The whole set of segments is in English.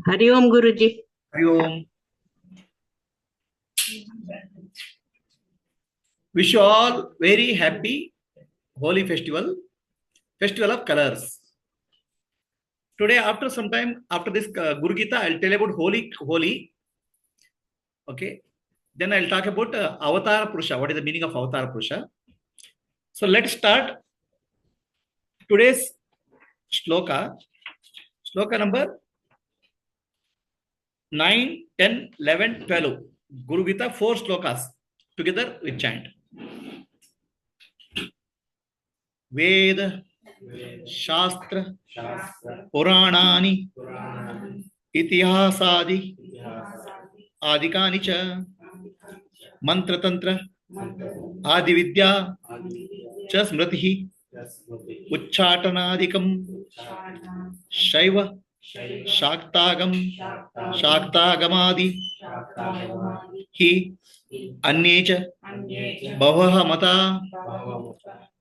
Hari Om Guruji. Hari Om. Wish you all very happy Holi festival of colors. Today, after some time, after this Guru Gita, I'll tell about Holi. Okay. Then I'll talk about Avatar Purusha. What is the meaning of Avatar Purusha? So let's start today's shloka. Shloka number 9, 10, 11, 12. Guru Gita, 4 shlokas. Together we chant. Veda, Shastra, Puranani, Itihasadi, Adikani cha, Mantra Tantra, Adividya, cha Smritihi, Uchchatanadikam, Shaiva, Shaktagam, Shaktagamadi, Hi, Anyecha, Bhavaha Mata,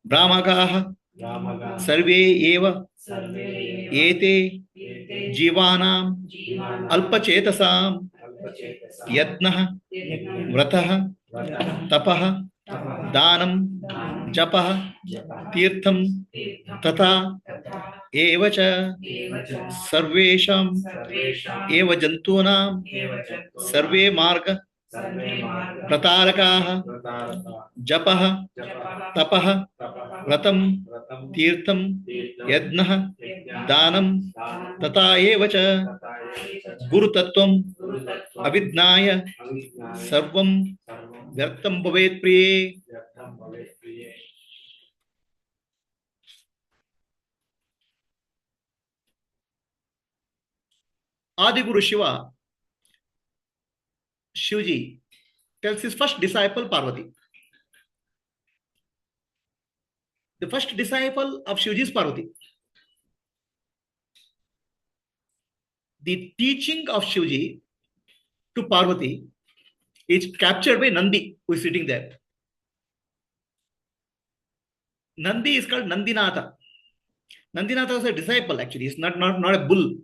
Brahmakaha, Sarve Eva, Ete, Jivanam, Alpachetasam, Yatnaha, Vrataha, Tapaha, Danam, Japaha, Tirtham, Tata, Evacha, Sarvesham, Eva Jantunam, Sarve Marga, Pratarakaha, Japaha, Tapaha, Vratam, Tirtham, Yadnaha, Danam, Tata Evacha, Guru Tattvam, Avidnaya, Sarvam, Vyartam Bhavet Priye. Adi Guru Shiva, Shivji, tells his first disciple Parvati. The first disciple of Shivji is Parvati. The teaching of Shivji to Parvati is captured by Nandi, who is sitting there. Nandi is called Nandinatha. Nandinatha was a disciple, actually. He's not a bull.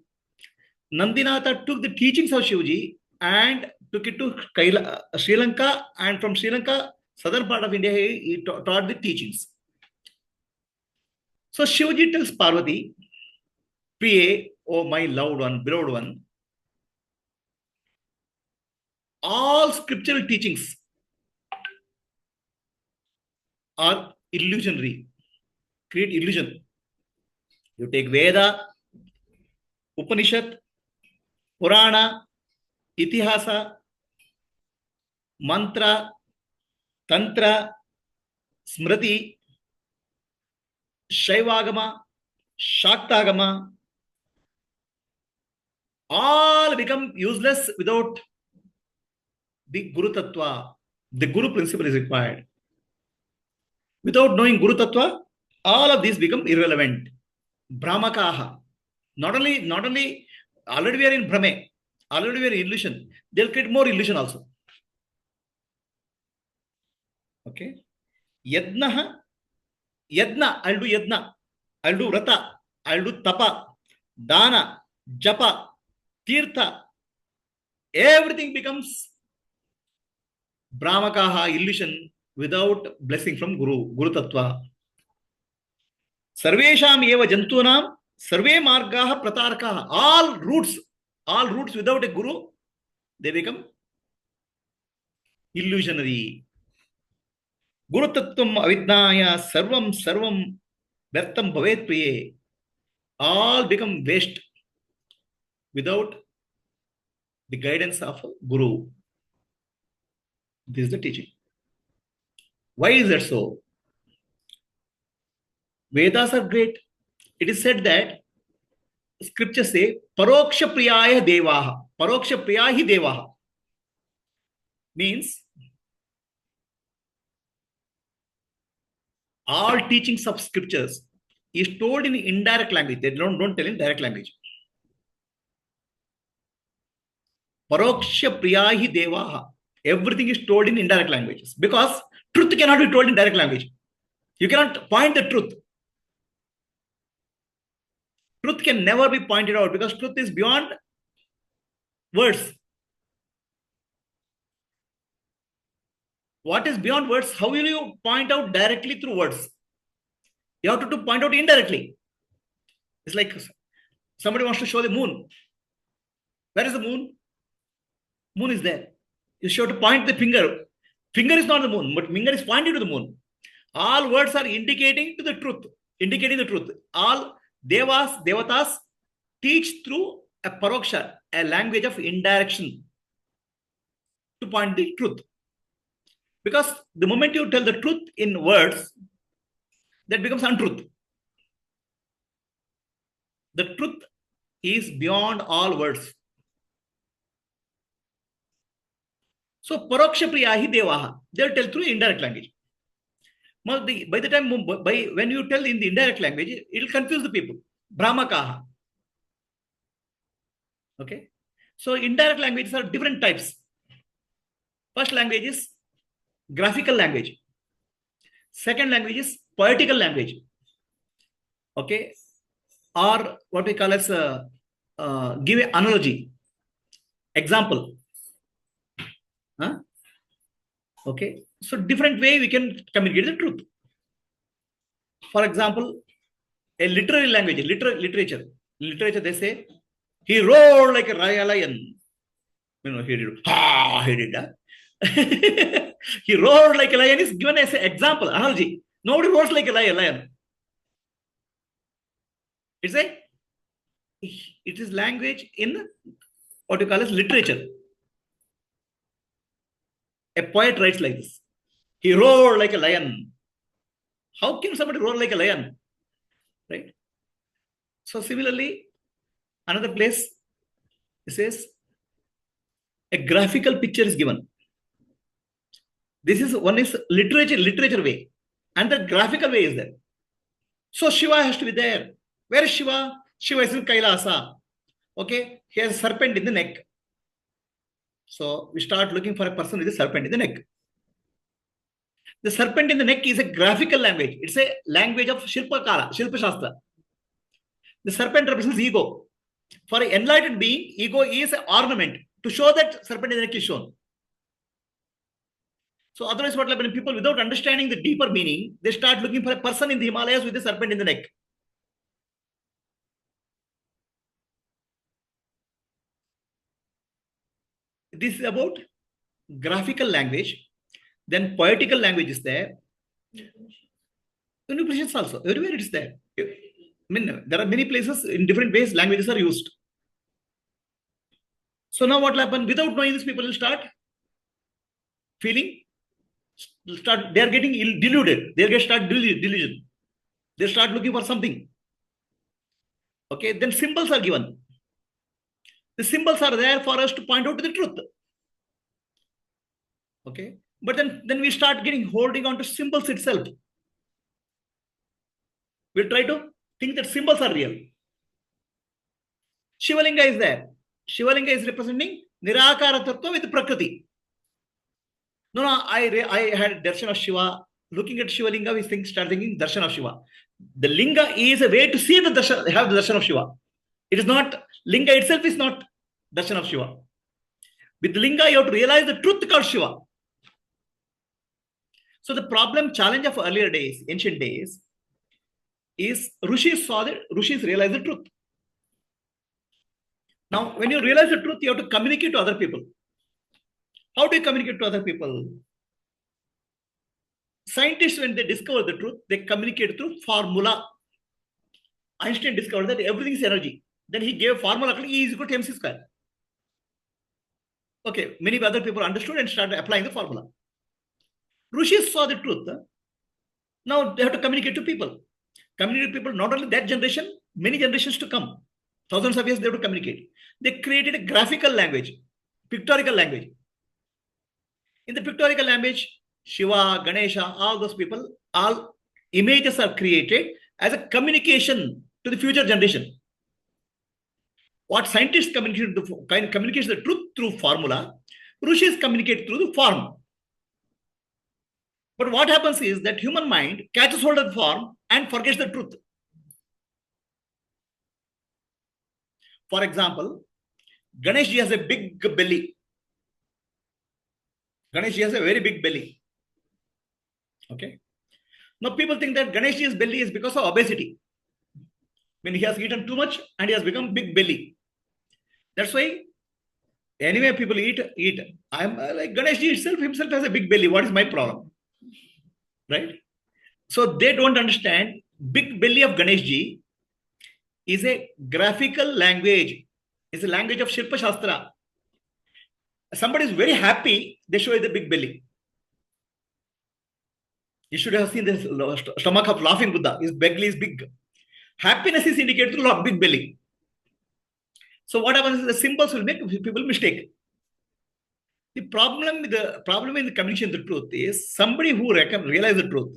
Nandinatha took the teachings of Shivji and took it to Sri Lanka, and from Sri Lanka, southern part of India, he taught the teachings. So Shivji tells Parvati, Priye, oh my loved one, beloved one, all scriptural teachings are illusionary, create illusion. You take Veda, Upanishad, Purana, Itihasa, Mantra, Tantra, Smriti, Shaivagama, Shaktagama, all become useless without the Guru Tattva. The Guru principle is required. Without knowing Guru Tattva, all of these become irrelevant. Brahmakaha. Not only already we are in Brahme, already we are in illusion. They'll create more illusion also. Okay. Yadna, I'll do Yadna. I'll do Vrata. I'll do Tapa. Dana, Japa, Tirtha. Everything becomes Brahmakaha, illusion, without blessing from Guru Tattva. Sarvesham eva jantunam, sarve margaha pratarkaha. All roots without a Guru, they become illusionary. Guru Tattvam avidnaya sarvam vyartam bhavet priye. All become waste without the guidance of Guru. This is the teaching. Why is that so? Vedas are great. It is said that scriptures say paroksha priyaya devaha. Paroksha priyahi devaha means all teachings of scriptures is told in indirect language. They don't tell in direct language. Paroksha priyahi devaha. Everything is told in indirect languages because truth cannot be told in direct language. You cannot point the truth. Truth can never be pointed out because truth is beyond words. What is beyond words? How will you point out directly through words? You have to point out indirectly. It's like somebody wants to show the moon. Where is the moon? Moon is there. You should have to point the finger. Finger is not the moon, but finger is pointing to the moon. All words are indicating to the truth, indicating the truth. All devatas teach through a paroksha, a language of indirection to point the truth. Because the moment you tell the truth in words, that becomes untruth. The truth is beyond all words. So, paroksha priyahi devaha, they'll tell through indirect language. By the time, when you tell in the indirect language, it will confuse the people. Brahmakaha. Okay. So, indirect languages are different types. First language is graphical language. Second language is poetical language. Okay. Or what we call as give an analogy. Example. Huh? Okay. So different way we can communicate the truth. For example, a literary language, literature, they say, he roared like a lion. You know, he did. He did that. He roared like a lion is given as an example, analogy. Nobody roars like a lion. It is language in what you call as literature. A poet writes like this. He roared like a lion. How can somebody roar like a lion? Right? So similarly, another place, it says, a graphical picture is given. This is one is literature way. And the graphical way is there. So Shiva has to be there. Where is Shiva? Shiva is in Kailasa. Okay? He has a serpent in the neck. So we start looking for a person with a serpent in the neck. The serpent in the neck is a graphical language. It's a language of Shilpa Shastra. The serpent represents ego. For an enlightened being, ego is an ornament to show that serpent in the neck is shown. So otherwise what happens? People without understanding the deeper meaning, they start looking for a person in the Himalayas with a serpent in the neck. This is about graphical language. Then poetical language is there. In Upanishads also, everywhere it is there. I mean, there are many places in different ways languages are used. So now what will happen? Without knowing this, people will start feeling, they are getting deluded. They'll start delusion. They start looking for something. Okay, then symbols are given. The symbols are there for us to point out to the truth. Okay, but then we start holding on to symbols itself. We'll try to think that symbols are real. Shivalinga is there. Shivalinga is representing Nirakara Tattva with Prakriti. No, I had darshan of Shiva. Looking at Shivalinga, we start thinking darshan of Shiva. The linga is a way to see have the darshan of Shiva. It is not, linga itself is not darshan of Shiva. With the linga, you have to realize the truth called Shiva. So the challenge of earlier days, ancient days, is Rishis realized the truth. Now, when you realize the truth, you have to communicate to other people. How do you communicate to other people? Scientists, when they discover the truth, they communicate through formula. Einstein discovered that everything is energy. Then he gave formula, E is equal to mc square. Okay, many other people understood and started applying the formula. Rishis saw the truth. Now they have to communicate to people. Communicate to people, not only that generation, many generations to come. Thousands of years they have to communicate. They created a graphical language, pictorial language. In the pictorial language, Shiva, Ganesha, all those people, all images are created as a communication to the future generation. What scientists communicate communicates the truth through formula, Rishis communicate through the form. But what happens is that human mind catches hold of the form and forgets the truth. For example, Ganesh ji has a big belly. Ganesh ji has a very big belly. Okay. Now people think that Ganesh ji's belly is because of obesity. When he has eaten too much and he has become big belly. That's why anyway people eat. I'm like Ganesh ji himself has a big belly. What is my problem? Right? So they don't understand big belly of Ganesh ji is a graphical language. It's a language of Shilpa Shastra. Somebody is very happy, they show you the big belly. You should have seen the stomach of laughing Buddha. His belly is big. Happiness is indicated through big belly. So what happens is the symbols will make people mistake. The problem in the communication of the truth is somebody who realize the truth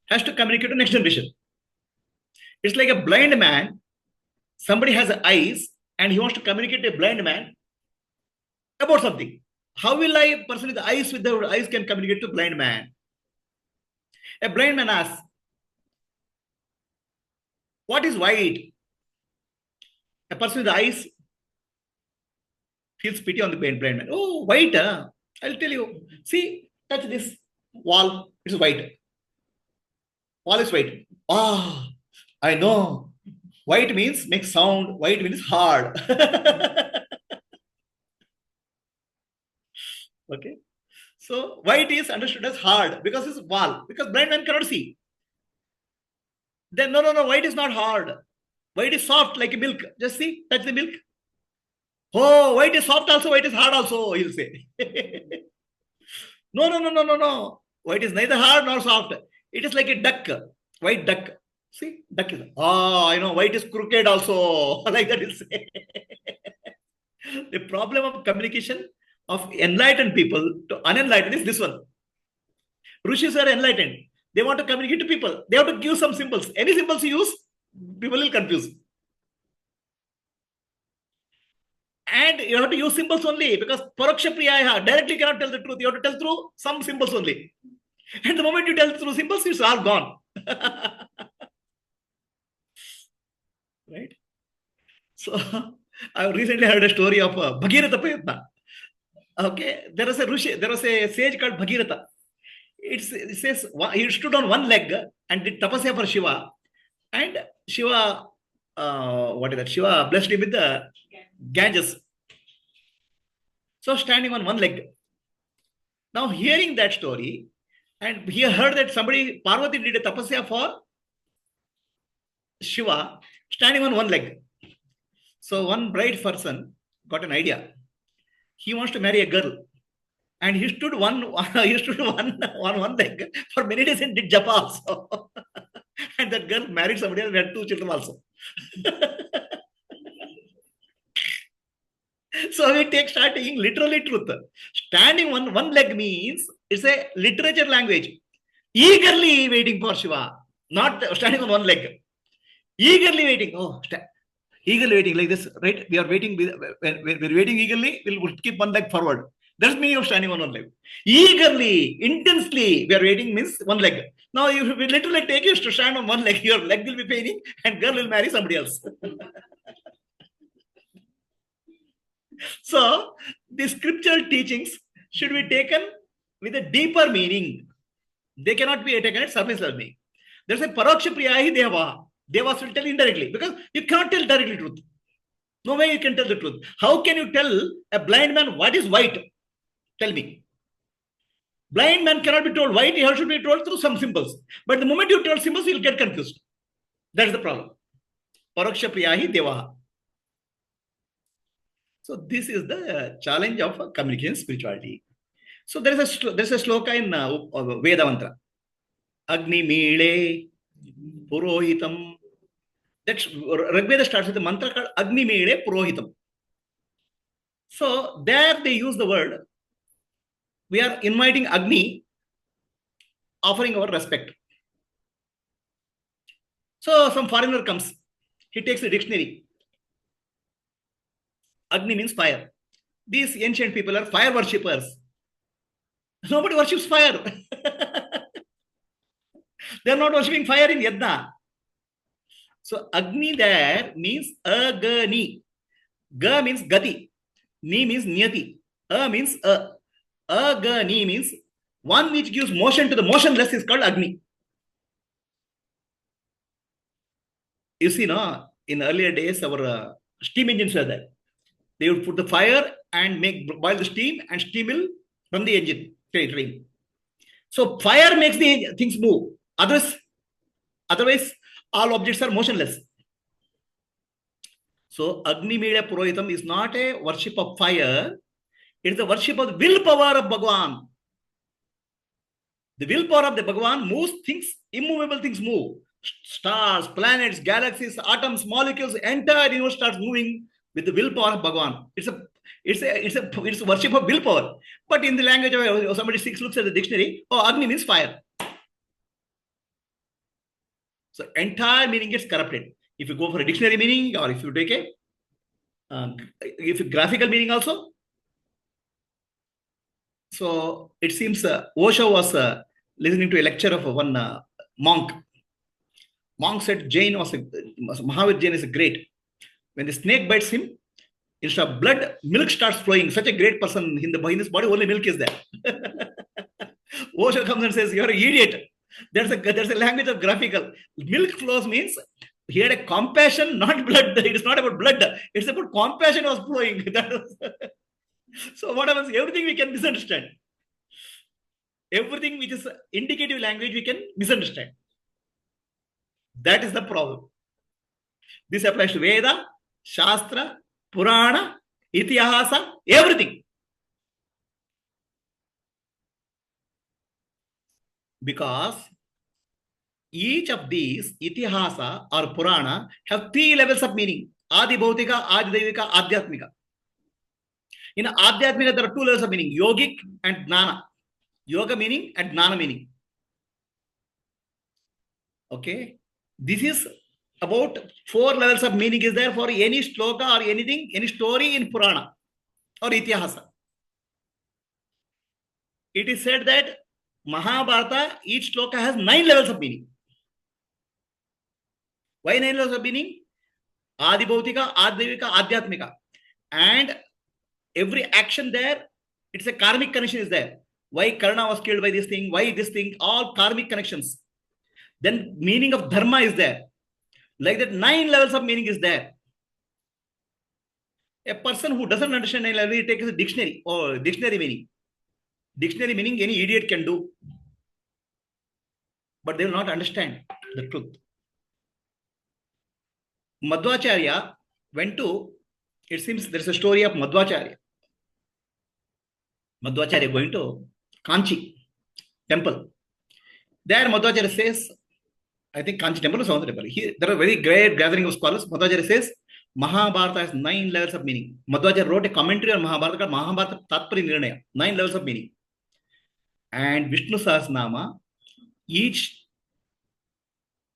has to communicate to next generation. It's like a blind man. Somebody has eyes and he wants to communicate to a blind man about something. How will a person with the eyes can communicate to a blind man? A blind man asks, what is white? A person with eyes feels pity on the blind man. Oh, white, huh? I'll tell you. See, touch this wall. It's white. Wall is white. Ah, I know. White means make sound. White means hard. Okay. So white is understood as hard because it's wall. Because blind man cannot see. Then no. White is not hard. White is soft like milk. Just see, touch the milk. Oh, white is soft also. White is hard also. He'll say. No. White is neither hard nor soft. It is like a duck. White duck. See, duck is. Oh, I know. White is crooked also. Like that is. The problem of communication of enlightened people to unenlightened is this one. Rishis are enlightened. They want to communicate to people. They have to give some symbols. Any symbols you use, people will confuse. And you have to use symbols only because Paraksha Priyaya directly cannot tell the truth. You have to tell through some symbols only. And the moment you tell through symbols, it's all gone. Right? So I recently heard a story of Bhagirath Prayatna. Okay, there was a sage called Bhagirath. It says he stood on one leg and did tapasya for Shiva, and Shiva, Shiva blessed him with the Ganges. So standing on one leg. Now hearing that story, and he heard that Parvati did a tapasya for Shiva, standing on one leg. So one bright person got an idea. He wants to marry a girl. And he stood on one leg for many days and did japa also. And that girl married somebody else and had 2 children also. So we start taking literally truth. Standing on one leg means it's a literature language. Eagerly waiting for Shiva, not standing on one leg. Eagerly waiting. Eagerly waiting like this, right? We are waiting. When we're waiting eagerly, we'll keep one leg forward. That's the meaning of standing on one leg. Eagerly, intensely, we are waiting means one leg. Now, if we literally take you to stand on one leg, your leg will be paining and girl will marry somebody else. So, the scriptural teachings should be taken with a deeper meaning. They cannot be taken at surface level meaning. There's a Paraksha Priyahi Deva. Devas will tell indirectly because you can't tell directly truth. No way you can tell the truth. How can you tell a blind man what is white? Tell me. Blind man cannot be told white, he should be told through some symbols. But the moment you tell symbols, you'll get confused. That's the problem. Paraksha Priyahi Deva. So this is the challenge of communication spirituality. So there's a sloka in Veda mantra. Agni Meele Purohitam. That's Rigveda starts with a mantra called Agni Meele Purohitam. So there they use the word. We are inviting Agni, offering our respect. So some foreigner comes. He takes the dictionary. Agni means fire. These ancient people are fire worshippers. Nobody worships fire. They are not worshipping fire in Yajna. So Agni there means agani. Ga means gati. Ni means niyati. A means a. Agani means one which gives motion to the motionless is called Agni. You see, no, in earlier days, our steam engines were there. They would put the fire and boil the steam, and steam will from the engine train. So fire makes the things move. Otherwise, all objects are motionless. So Agni Media Purohitam is not a worship of fire. It is the worship of the willpower of Bhagavan. The willpower of the Bhagavan moves things, immovable things move. Stars, planets, galaxies, atoms, molecules, entire universe starts moving with the willpower of Bhagavan. It's a worship of willpower. But in the language of somebody looks at the dictionary, oh, Agni means fire. So entire meaning gets corrupted. If you go for a dictionary meaning, or if you take a graphical meaning also. So it seems Osho was listening to a lecture of one monk. Monk said Mahavir Jain is great. When the snake bites him, instead of blood, milk starts flowing. Such a great person in his body, only milk is there. Osho comes and says, "You're an idiot." There's a language of graphical. Milk flows means he had a compassion, not blood. It is not about blood. It's about compassion was flowing. So what happens? Everything we can misunderstand. Everything which is indicative language we can misunderstand. That is the problem. This applies to Veda, Shastra, Purana, Itihasa, everything. Because each of these Itihasa or Purana have three levels of meaning. Adi Bhautika, Adi Devika, Adhyatmika. In Adhyatmika, there are two levels of meaning, yogic and Jnana. Yoga meaning and Jnana meaning. Okay. This is about 4 levels of meaning is there for any shloka or anything, any story in Purana or Itihasa. It is said that Mahabharata, each shloka has 9 levels of meaning. Why 9 levels of meaning? Adi Bhautika, Adi Devika, Adhyatmika. And every action there, it's a karmic connection is there. Why Karna was killed by this thing, why this thing, all karmic connections. Then meaning of dharma is there. Like that 9 levels of meaning is there. A person who doesn't understand 9 levels, he takes a dictionary or dictionary meaning. Dictionary meaning any idiot can do. But they will not understand the truth. Madhvacharya went to, it seems there is a story of Madhvacharya. Madhvacharya going to Kanchi temple. There Madhvacharya says, I think Kanchi temple is another temple. Here, there are very great gathering of scholars. Madhvacharya says, Mahabharata has 9 levels of meaning. Madhvacharya wrote a commentary on Mahabharata called Mahabharata Tatpari Nirnaya. 9 levels of meaning. And Vishnu Sahasranama, each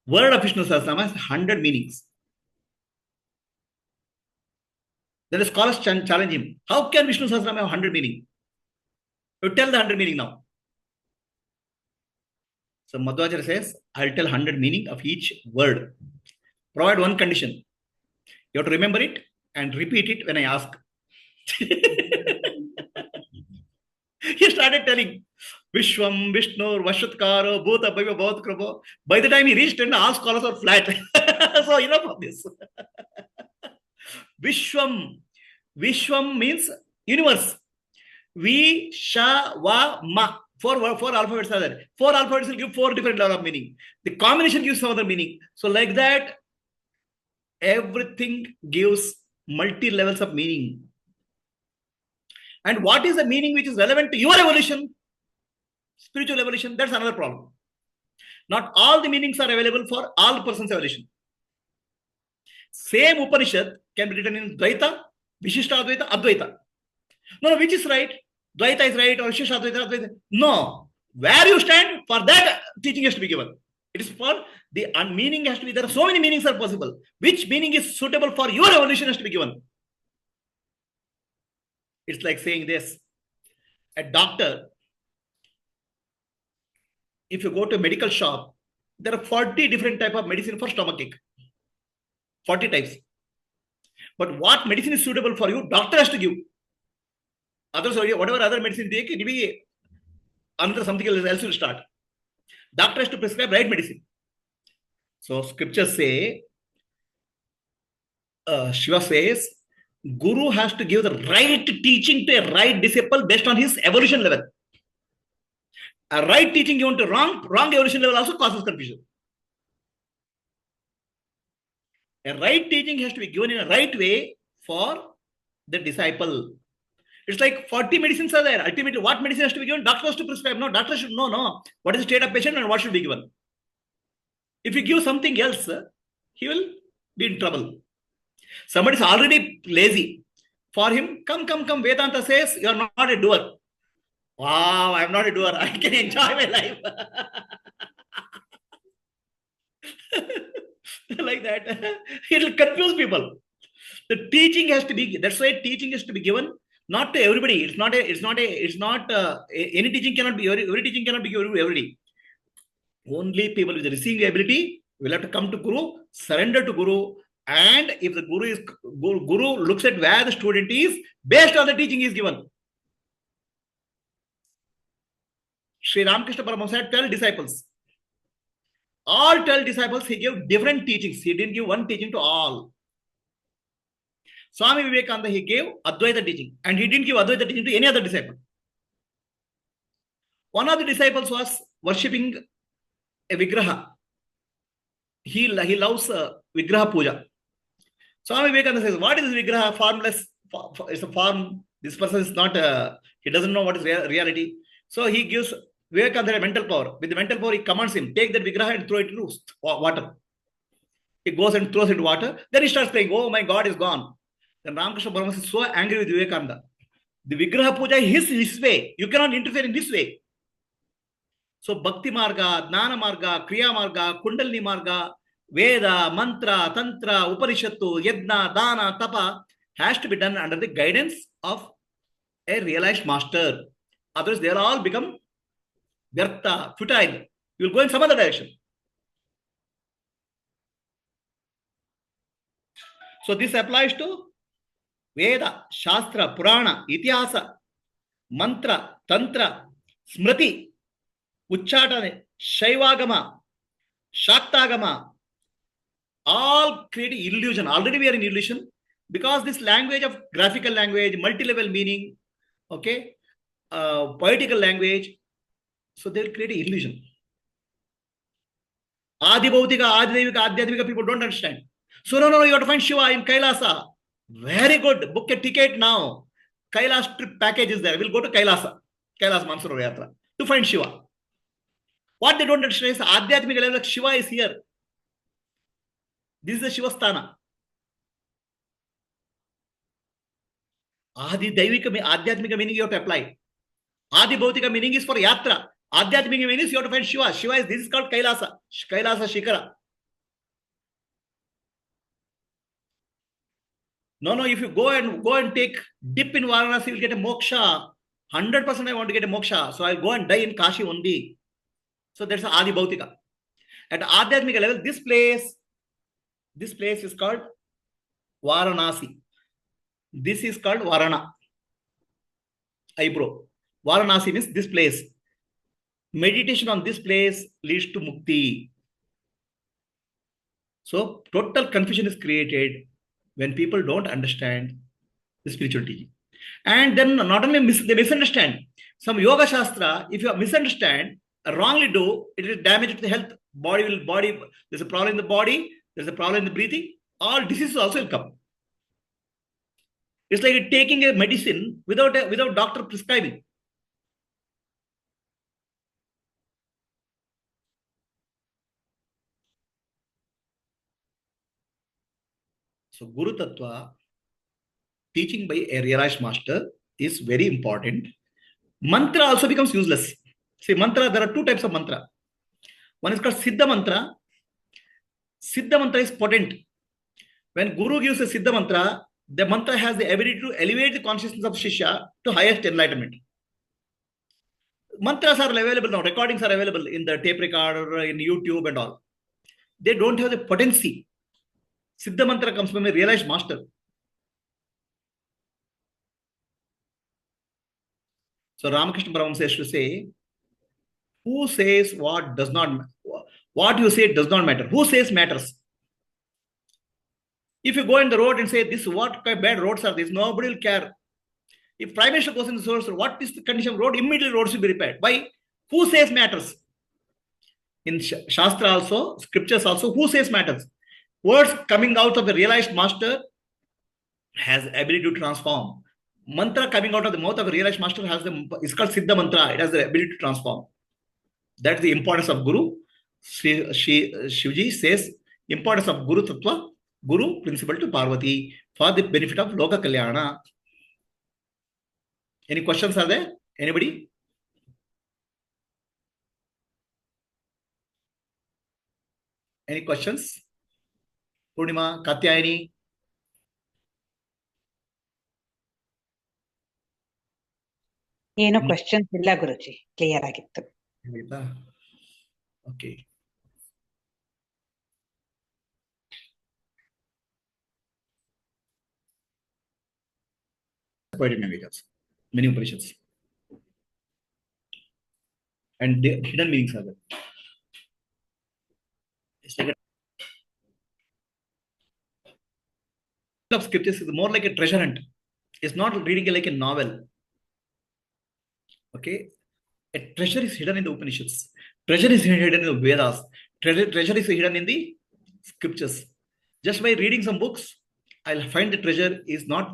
word of Vishnu Sahasranama has 100 meanings. Then the scholars challenge him. How can Vishnu Sahasranama have 100 meaning? You tell the 100 meaning now. So Madhvacharya says, I'll tell 100 meaning of each word. Provide one condition. You have to remember it and repeat it when I ask. He started telling Vishwam, Vishnu, Vashutkaro, Bhuta, Bhaiva, Bhavat, by the time he reached, and all scholars are flat. So enough of this. Vishwam. Vishwam means universe. Vi, Sha, Va, Ma. Four alphabets are there. 4 alphabets will give 4 different levels of meaning. The combination gives some other meaning. So like that, everything gives multi levels of meaning. And what is the meaning which is relevant to your evolution? Spiritual evolution, that's another problem. Not all the meanings are available for all persons' evolution. Same Upanishad can be written in Dvaita, Vishishta Advaita, Advaita. No, which is right? Dvaita is right or Vishishta Advaita, Advaita. No. Where you stand, for that teaching has to be given. It is for the meaning has to be, there are so many meanings are possible. Which meaning is suitable for your evolution has to be given. It's like saying this. A doctor, if you go to a medical shop, there are 40 different types of medicine for stomachache. 40 types. But what medicine is suitable for you, doctor has to give. Others, whatever other medicine they can be, another something else will start. Doctor has to prescribe right medicine. So scriptures say, Shiva says, Guru has to give the right teaching to a right disciple based on his evolution level. A right teaching given to wrong evolution level also causes confusion. A right teaching has to be given in a right way for the disciple. It's like 40 medicines are there. Ultimately, what medicine has to be given? Doctor has to prescribe. No, doctor should know what is the state of patient and what should be given. If you give something else, he will be in trouble. Somebody is already lazy. For him, come. Vedanta says you are not a doer. Wow, I am not a doer. I can enjoy my life. Like that. It will confuse people. The teaching has to be, that's why teaching is to be given not to everybody. Any teaching cannot be, every teaching cannot be given to everybody. Only people with the receiving ability will have to come to Guru, surrender to Guru, and if the Guru looks at where the student is, based on the teaching is given. Sri Ramakrishna Paramahamsa had 12 disciples. All 12 disciples, he gave different teachings. He didn't give one teaching to all. Swami Vivekananda, he gave Advaita teaching, and he didn't give Advaita teaching to any other disciple. One of the disciples was worshipping a Vigraha. He loves Vigraha Puja. Swami Vivekananda says, what is Vigraha? Formless. It's a form. This person is not, he doesn't know what is reality. So he gives Vivekananda a mental power. With the mental power, he commands him, take that Vigraha and throw it into water. He goes and throws it into water. Then he starts praying, oh, my God is gone. Then Ramakrishna Paramahamsa is so angry with Vivekananda. The Vigraha Puja is his way. You cannot interfere in this way. So Bhakti Marga, Jnana Marga, Kriya Marga, Kundalini Marga, Veda, Mantra, Tantra, Upanishattu, Yajna, Dana, Tapa has to be done under the guidance of a realized master. Otherwise, they'll all become Vyartha, futile. You will go in some other direction. So this applies to Veda, Shastra, Purana, Itihasa, Mantra, Tantra, Smriti, Uchchatane, Shaivagama, Shaktagama, all create illusion. Already we are in illusion because this language of graphical language, multi-level meaning, okay, poetical language, so they'll create illusion. Adi Bhautika, Adi Devika, Adhyatmika people don't understand. So no, you have to find Shiva in Kailasa. Very good. Book a ticket now. Kailas trip package is there. We'll go to Kailas Mansarovar Yatra to find Shiva. What they don't understand is Adhyatmika level, Shiva is here. This is the Shiva Sthana. Adi Daivika, Adhyatmika meaning you have to apply. Adi Bhautika meaning is for Yatra. Adhyatmika meaning is you have to find Shiva. Shiva is, this is called Kailasa. Kailasa Shikara. No, if you go and take dip in Varanasi, you will get a moksha. 100% I want to get a moksha. So I'll go and die in Kashi only. So that's Adi Bhautika. At Adhyatmika level, this place is called Varanasi. This is called Varana. Eyebrow. Varanasi means this place. Meditation on this place leads to mukti. So total confusion is created when people don't understand the spiritual teaching. And then not only they misunderstand. Some yoga shastra, if you misunderstand, wrongly do, it will damage to the health. Body, there's a problem in the body, there's a problem in the breathing, all diseases also will come. It's like taking a medicine without doctor prescribing. So Guru Tattva, teaching by a realized master, is very important. Mantra also becomes useless. See, mantra, there are two types of mantra. One is called Siddha Mantra. Siddha Mantra is potent. When Guru gives a Siddha Mantra, the mantra has the ability to elevate the consciousness of Shishya to highest enlightenment. Mantras are available now. Recordings are available in the tape recorder, in YouTube and all. They don't have the potency. Siddha mantra comes from a realized master. So Ramakrishna Paramahamsa used to say, who says what does not, what you say does not matter. Who says matters. If you go in the road and say, this, what kind of bad roads are these? Nobody will care. If Prime Minister goes in the source, what is the condition of road? Immediately roads will be repaired. Why? Who says matters? In Shastra also, scriptures also, who says matters? Words coming out of the realized master has ability to transform. Mantra coming out of the mouth of a realized master it's called Siddha mantra. It has the ability to transform. That's the importance of Guru. Shivji says, importance of Guru Tattva, Guru principle to Parvati for the benefit of Loka Kalyana. Any questions are there? Anybody? Any questions? Purnima, Katyayani? ಏನು questions ಇಲ್ಲ ಗುರುಜಿ, clear ಆಗಿತ್ತು. Okay. Quite in Vedas, many upanishads, and the hidden meanings are there. It's like of scriptures is more like a treasure hunt. It's not reading like a novel. Okay, a treasure is hidden in the Upanishads. Treasure is hidden in the Vedas. Treasure is hidden in the scriptures. Just by reading some books, I'll find the treasure is not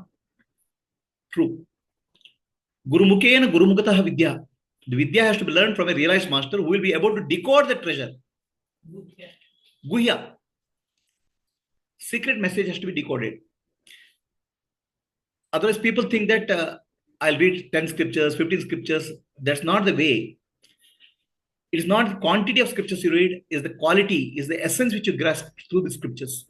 true. Guru Mukhena Guru Mukhatah Vidya. The Vidya has to be learned from a realized master who will be able to decode the treasure. Guhya. Secret message has to be decoded. Otherwise, people think that I'll read 10 scriptures, 15 scriptures. That's not the way. It is not the quantity of scriptures you read, is the quality, is the essence which you grasp through the scriptures.